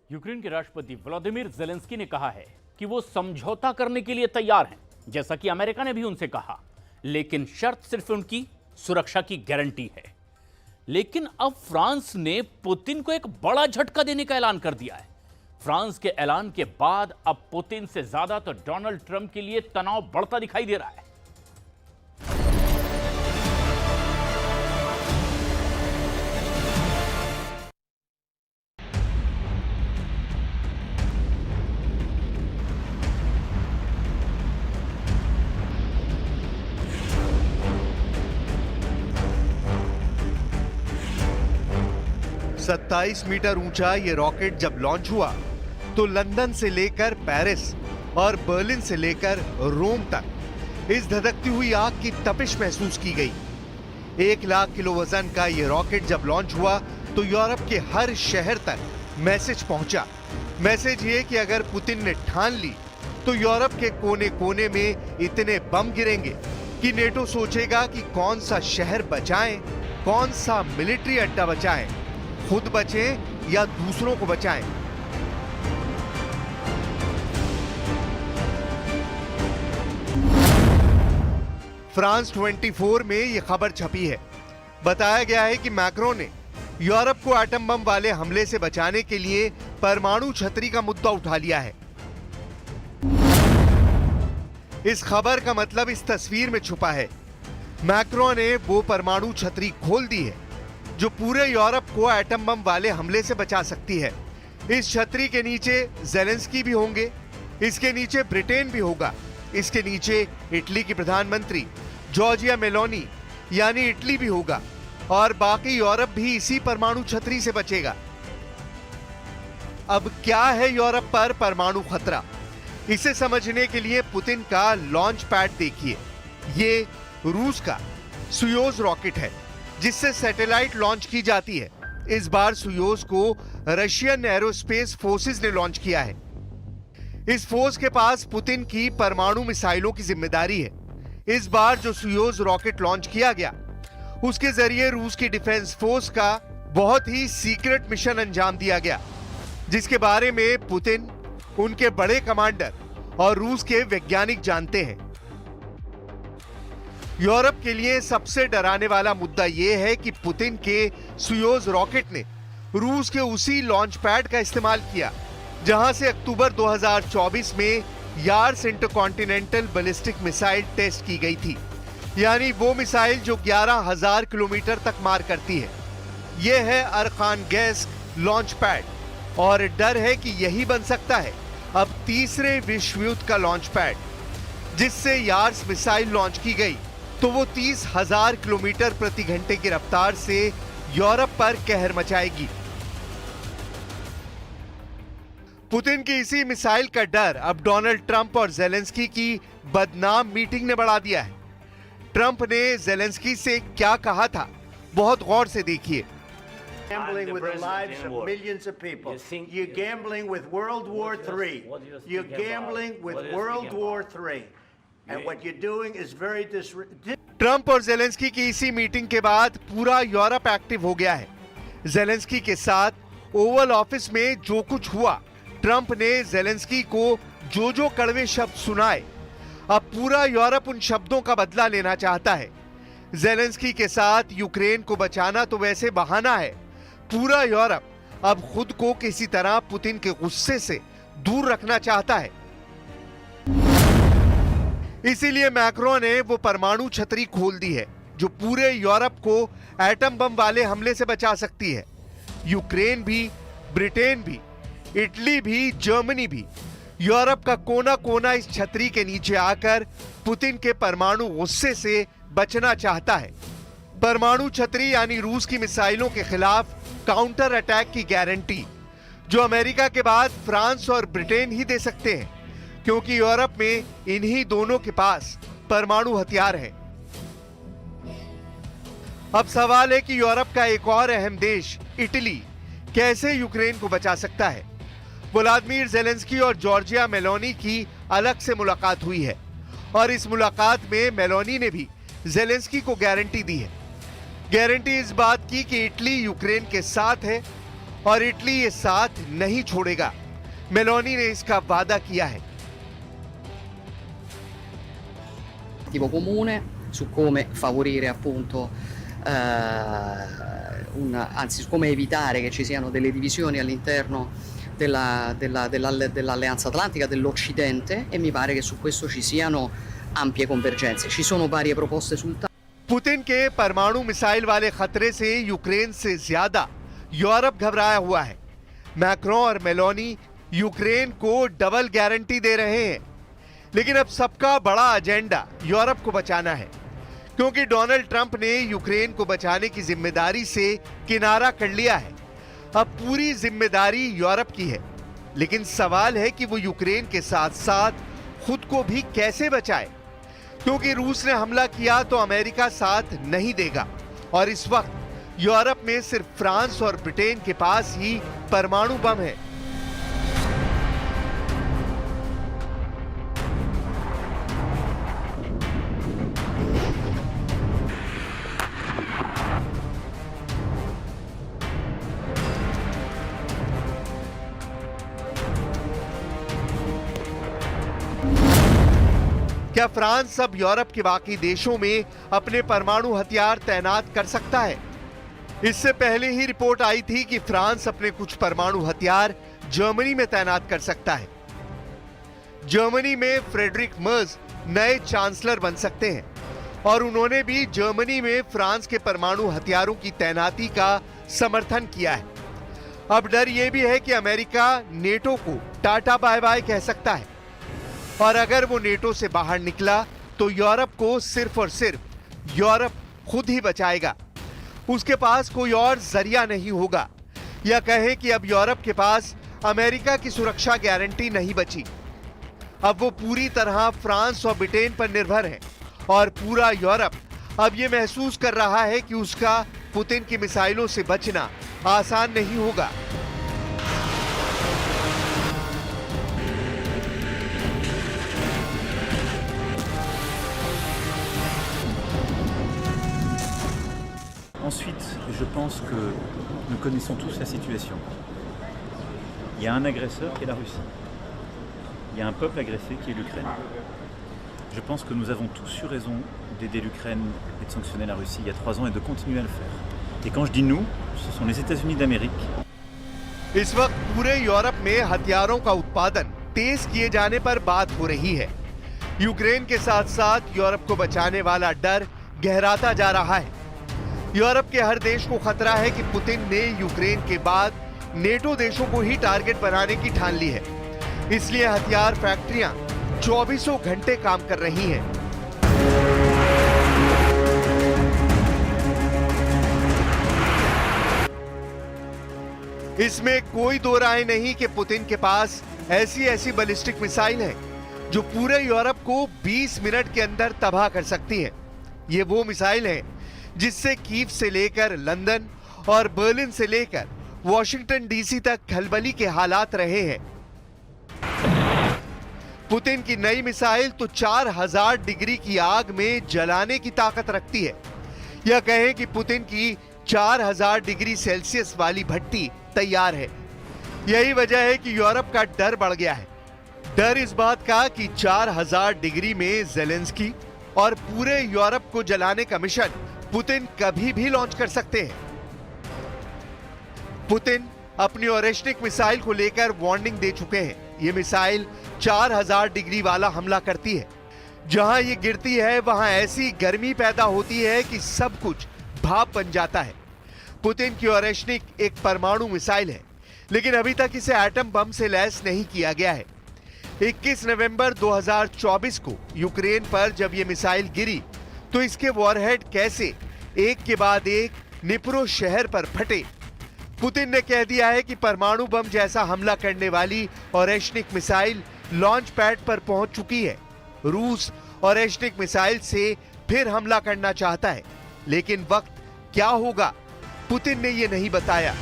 Ukraine के राष्ट्रपति Vladimir Zelensky ने कहा है कि वो समझौता करने के लिए तैयार हैं, जैसा कि अमेरिका ने भी उनसे कहा, लेकिन शर्त सिर्फ उनकी सुरक्षा की गारंटी है। लेकिन अब फ्रांस ने पुतिन को एक बड़ा झटका देने का ऐलान कर दिया है। फ्रांस के ऐलान के बाद अब पुतिन से ज्यादा तो डोनाल्ड ट्रंप के लिए तनाव बढ़ता दिखाई दे रहा है। सत्ताईस मीटर ऊंचा ये रॉकेट जब लॉन्च हुआ तो लंदन से लेकर पेरिस और बर्लिन से लेकर रोम तक इस धधकती हुई आग की तपिश महसूस की गई। 1 लाख किलो वजन का ये रॉकेट जब लॉन्च हुआ तो यूरोप के हर शहर तक मैसेज पहुंचा। मैसेज ये कि अगर पुतिन ने ठान ली तो यूरोप के कोने कोने में इतने बम गिरेंगे कि नेटो सोचेगा कि कौन सा शहर बचाएं, कौन सा मिलिट्री अड्डा बचाएं, खुद बचें या दूसरों को बचाएं। फ्रांस 24 में यह खबर छपी है। बताया गया है कि मैक्रोन ने यूरोप को एटम बम वाले हमले से बचाने के लिए परमाणु छतरी का मुद्दा उठा लिया है। इस खबर का मतलब इस तस्वीर में छुपा है। मैक्रोन ने वो परमाणु छतरी खोल दी है जो पूरे यूरोप को एटम बम वाले हमले से बचा सकती है। इस छतरी के नीचे ज़ेलेंस्की भी होंगे, इसके नीचे ब्रिटेन भी होगा, इसके नीचे इटली की प्रधानमंत्री जॉर्जिया मेलोनी यानी इटली भी होगा और बाकी यूरोप भी इसी परमाणु छतरी से बचेगा। अब क्या है यूरोप पर परमाणु खतरा, इसे समझने के लिए पुतिन का लॉन्च पैड देखिए। ये रूस का सुयोज रॉकेट है जिससे सैटेलाइट लॉन्च की जाती है। इस बार सुयोज को रशियन एरोस्पेस फोर्सेस ने लॉन्च किया है। इस फोर्स के पास पुतिन की परमाणु मिसाइलों की जिम्मेदारी है। इस बार जो सुयोज रॉकेट लॉन्च किया गया उसके जरिए रूस की डिफेंस फोर्स का बहुत ही सीक्रेट मिशन अंजाम दिया गया, जिसके बारे में पुतिन, उनके बड़े कमांडर और रूस के वैज्ञानिक जानते हैं। यूरोप के लिए सबसे डराने वाला मुद्दा यह है कि पुतिन के सुयोज रॉकेट ने रूस के उसी लॉन्च पैड का इस्तेमाल किया जहां से अक्टूबर 2024 में Yars intercontinental ballistic missile test की गई थी, यानी वो मिसाइल जो 11,000 किलोमीटर तक मार करती है। यह है अरखानगैस्क लॉन्च पैड और डर है कि यही बन सकता है अब तीसरे विश्व युद्ध का लॉन्च पैड। जिससे यार्स मिसाइल लॉन्च की गई तो वो 30,000 किलोमीटर प्रति घंटे की रफ्तार से यूरोप पर कहर मचाएगी। पुतिन की इसी मिसाइल का डर अब डोनाल्ड ट्रंप और ज़ेलेंस्की की बदनाम मीटिंग ने बढ़ा दिया है। ट्रंप ने ज़ेलेंस्की से क्या कहा था, बहुत गौर से देखिए। Gambling with the lives of millions of people. You're gambling with World War III. You're gambling with World War III. And what you're doing is very Trump और ज़ेलेंस्की की इसी मीटिंग के बाद पूरा यूरोप एक्टिव हो गया है। Zelensky के साथ ओवल ऑफिस में जो कुछ हुआ, ट्रंप ने ज़ेलेंस्की को जो कड़वे शब्द सुनाए, अब पूरा यूरोप उन शब्दों का बदला लेना चाहता है। ज़ेलेंस्की के साथ यूक्रेन को बचाना तो वैसे बहाना है, पूरा यूरोप अब खुद को किसी तरह पुतिन के गुस्से से दूर रखना चाहता है। इसीलिए मैक्रोन ने वो परमाणु छतरी खोल दी है जो पूरे यूरोप को एटम बम वाले हमले से बचा सकती है। यूक्रेन भी, ब्रिटेन भी, इटली भी, जर्मनी भी, यूरोप का कोना कोना इस छतरी के नीचे आकर पुतिन के परमाणु गुस्से से बचना चाहता है। परमाणु छतरी यानी रूस की मिसाइलों के खिलाफ काउंटर अटैक की गारंटी जो अमेरिका के बाद फ्रांस और ब्रिटेन ही दे सकते हैं, क्योंकि यूरोप में इन्हीं दोनों के पास परमाणु हथियार हैं। अब सवाल है कि यूरोप का एक और अहम देश इटली कैसे यूक्रेन को बचा सकता है। व्लादिमीर ज़ेलेंस्की और जॉर्जिया मेलोनी की अलग से मुलाकात हुई है और इस मुलाकात में मेलोनी ने भी ज़ेलेंस्की को गारंटी दी है। गारंटी इस बात की कि इटली यूक्रेन के साथ है और इटली ये साथ नहीं छोड़ेगा। मेलोनी ने इसका वादा किया है। comune su come favorire appunto anzi su come evitare che ci siano delle divisioni all'interno dell'Alleanza Atlantica, dell'Occidente, e mi pare che su questo ci siano ampie convergenze. Ci sono varie proposte sul tavolo. Putin के परमाणु missile वाले खतरे से Ukraine से ज्यादा Europe घबराया हुआ है। मैक्रों और मेलोनी यूक्रेन को डबल गारंटी दे रहे हैं, लेकिन अब सबका बड़ा एजेंडा यूरोप को बचाना है, क्योंकि डोनाल्ड ट्रंप ने यूक्रेन को बचाने की जिम्मेदारी से किनारा कर लिया है। अब पूरी जिम्मेदारी यूरोप की है, लेकिन सवाल है कि वो यूक्रेन के साथ साथ खुद को भी कैसे बचाए, क्योंकि रूस ने हमला किया तो अमेरिका साथ नहीं देगा और इस वक्त यूरोप में सिर्फ फ्रांस और ब्रिटेन के पास ही परमाणु बम है। क्या फ्रांस अब यूरोप के बाकी देशों में अपने परमाणु हथियार तैनात कर सकता है? इससे पहले ही रिपोर्ट आई थी कि फ्रांस अपने कुछ परमाणु हथियार जर्मनी में तैनात कर सकता है। जर्मनी में फ्रेडरिक मर्ज नए चांसलर बन सकते हैं और उन्होंने भी जर्मनी में फ्रांस के परमाणु हथियारों की तैनाती का समर्थन किया है। अब डर यह भी है कि अमेरिका नेटो को टाटा बाय बाय कह सकता है और अगर वो नेटो से बाहर निकला तो यूरोप को सिर्फ और सिर्फ यूरोप खुद ही बचाएगा। उसके पास कोई और जरिया नहीं होगा, या कहें कि अब यूरोप के पास अमेरिका की सुरक्षा गारंटी नहीं बची। अब वो पूरी तरह फ्रांस और ब्रिटेन पर निर्भर है और पूरा यूरोप अब ये महसूस कर रहा है कि उसका पुतिन की मिसाइलों से बचना आसान नहीं होगा। Ensuite, je pense que nous connaissons tous la situation. Il y a un agresseur qui est la Russie. Il y a un peuple agressé qui est l'Ukraine. Je pense que nous avons tous eu raison d'aider l'Ukraine et de sanctionner la Russie il y a 3 ans et de continuer à le faire. Et quand je dis nous, ce sont les États-Unis d'Amérique. इस वक्त पूरे Europe में हथियारों का उत्पादन तेज किए जाने पर बात हो रही है। यूक्रेन के साथ साथ यूरोप को बचाने वाला डर गहराता जा रहा है। यूरोप के हर देश को खतरा है कि पुतिन ने यूक्रेन के बाद नेटो देशों को ही टारगेट बनाने की ठान ली है। इसलिए हथियार फैक्ट्रियां 24 घंटे काम कर रही हैं। इसमें कोई दो राय नहीं कि पुतिन के पास ऐसी बैलिस्टिक मिसाइल है जो पूरे यूरोप को 20 मिनट के अंदर तबाह कर सकती है। ये वो मिसाइल है जिससे कीव से लेकर लंदन और बर्लिन से लेकर वॉशिंगटन डीसी तक खलबली के हालात रहे हैं। पुतिन की नई मिसाइल तो 4000 डिग्री की आग में जलाने की ताकत रखती है, या कहें कि पुतिन की 4000 डिग्री सेल्सियस वाली भट्टी तैयार है। यही वजह है कि यूरोप का डर बढ़ गया है। डर इस बात का कि 4000 डिग्री में ज़ेलेंस्की और पूरे यूरोप को जलाने का मिशन पुतिन कभी भी लॉन्च कर सकते हैं। पुतिन अपनी ओरेश्निक मिसाइल को लेकर वार्निंग दे चुके हैं। यह मिसाइल 4000 डिग्री वाला हमला करती है। जहां ये गिरती है वहां ऐसी गर्मी पैदा होती है कि सब कुछ भाप बन जाता है। पुतिन की ओरेश्निक एक परमाणु मिसाइल है, लेकिन अभी तक इसे एटम बम से लैस नहीं किया गया है। 21 नवंबर 2024 को यूक्रेन पर जब यह मिसाइल गिरी तो इसके वॉरहेड कैसे एक के बाद एक निप्रो शहर पर फटे। पुतिन ने कह दिया है कि परमाणु बम जैसा हमला करने वाली ओरेश्निक मिसाइल लॉन्च पैड पर पहुंच चुकी है। रूस ओरेश्निक मिसाइल से फिर हमला करना चाहता है, लेकिन वक्त क्या होगा पुतिन ने यह नहीं बताया।